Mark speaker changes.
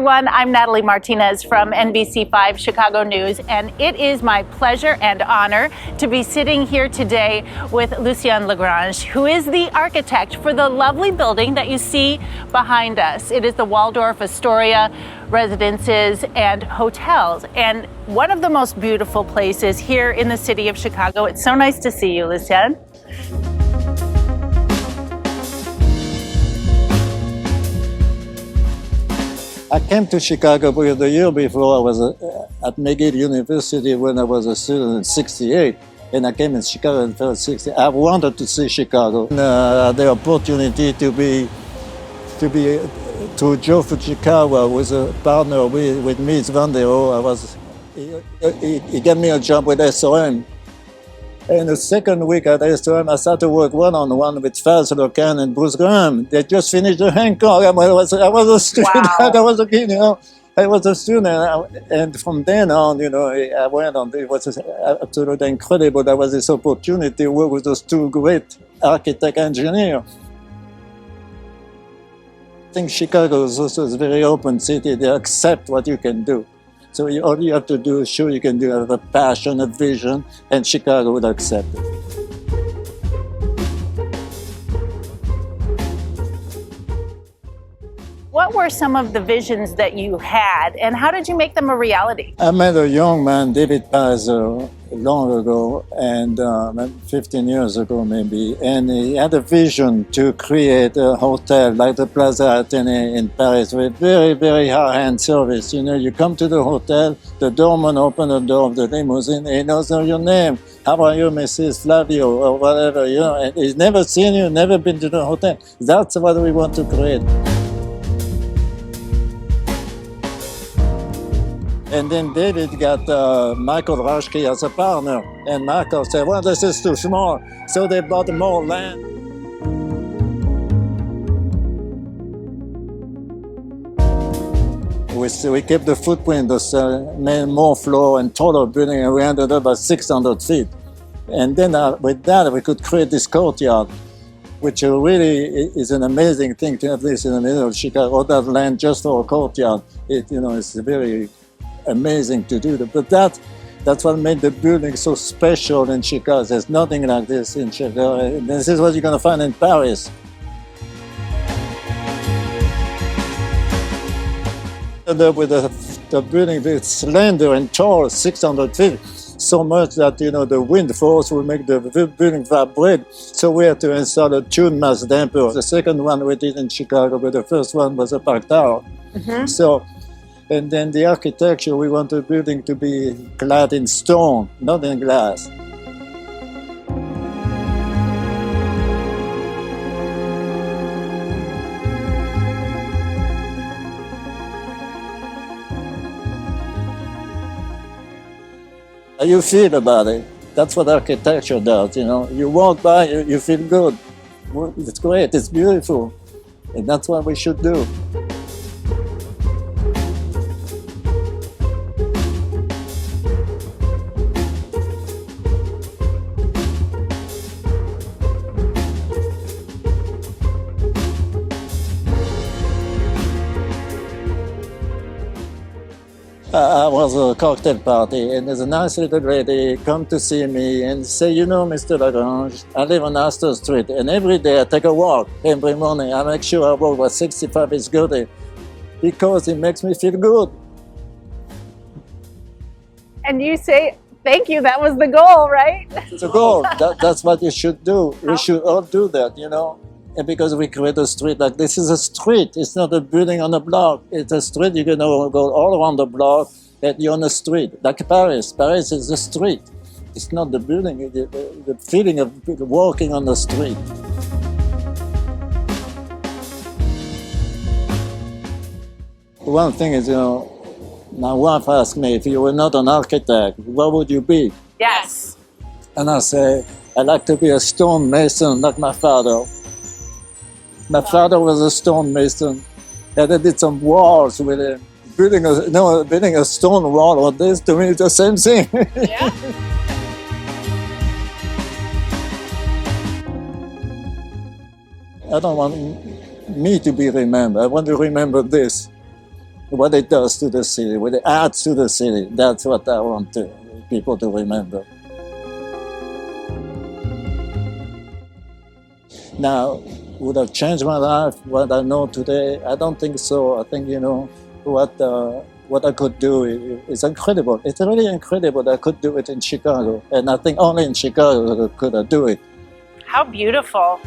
Speaker 1: everyone. I'm Natalie Martinez from NBC5 Chicago News, and it is my pleasure and honor to be sitting here today with Lucien Lagrange, who is the architect for the lovely building that you see behind us. It is the Waldorf Astoria residences and hotels, and one of the most beautiful places here in the city of Chicago. It's so nice to see you, Lucien.
Speaker 2: I came to Chicago because the year before I was at McGill University when I was a student in '68, and I came in Chicago in '60. I wanted to see Chicago. And, the opportunity to go to Chicago with a partner with Mies van der Rohe. He gave me a job with SOAR. And the second week at SOAR, I started to work one-on-one with Fazlur Khan and Bruce Graham. They just finished the Hancock. I was a student.
Speaker 1: Wow.
Speaker 2: I was a kid, I was a student. And from then on, I went on. It was absolutely incredible. There was this opportunity to work with those two great architect engineers. I think Chicago is also a very open city. They accept what you can do. So all you have to do is show you can do, have a passion, a vision, and Chicago would accept it.
Speaker 1: What were some of the visions that you had, and how did you make them a reality?
Speaker 2: I met a young man, David Pazzo, long ago, and 15 years ago maybe, and he had a vision to create a hotel like the Plaza Athénée in Paris with very, very high-end service. You come to the hotel, the doorman opens the door of the limousine, he knows your name. How are you, Mrs. Flavio, or whatever, and he's never seen you, never been to the hotel. That's what we want to create. And then David got Michael Rashke as a partner. And Michael said, well, this is too small. So they bought more land. We kept the footprint, made more floor and taller building, and we ended up at 600 feet. And then with that, we could create this courtyard, which really is an amazing thing to have this in the middle of Chicago, all that land just for a courtyard. It's very amazing to do that, but that's what made the building so special in Chicago. There's nothing like this in Chicago. This is what you're going to find in Paris. With the building, it's slender and tall, 600 feet, so much that the wind force will make the building vibrate. So we had to install a tune mass damper. The second one we did in Chicago, but the first one was a Park Tower. Mm-hmm. And then the architecture, we want the building to be clad in stone, not in glass. How you feel about it? That's what architecture does, You walk by, you feel good. It's great, it's beautiful. And that's what we should do. I was a cocktail party, and there's a nice little lady come to see me and say, Mr. Lagrange, I live on Astor Street, and every day I take a walk. Every morning I make sure I walk by 65 is good, because it makes me feel good.
Speaker 1: And you say, thank you, that was the goal, right?
Speaker 2: It's a goal. That's what you should do. We should all do that, And because we create a street like this is a street, it's not a building on a block. It's a street, you're going to go all around the block and you're on a street. Like Paris. Paris is a street. It's not the building, the feeling of walking on the street. One thing is, my wife asked me, if you were not an architect, what would you be?
Speaker 1: Yes.
Speaker 2: And I say, I'd like to be a stonemason like my father. My father was a stonemason, and I did some walls with him. Building a stone wall or this, to me, it's the same thing.
Speaker 1: Yeah.
Speaker 2: I don't want me to be remembered. I want to remember this. what it does to the city, what it adds to the city. That's what I want people to remember. Now, would have changed my life, what I know today? I don't think so. I think, what I could do is incredible. It's really incredible that I could do it in Chicago. And I think only in Chicago could I do it.
Speaker 1: How beautiful.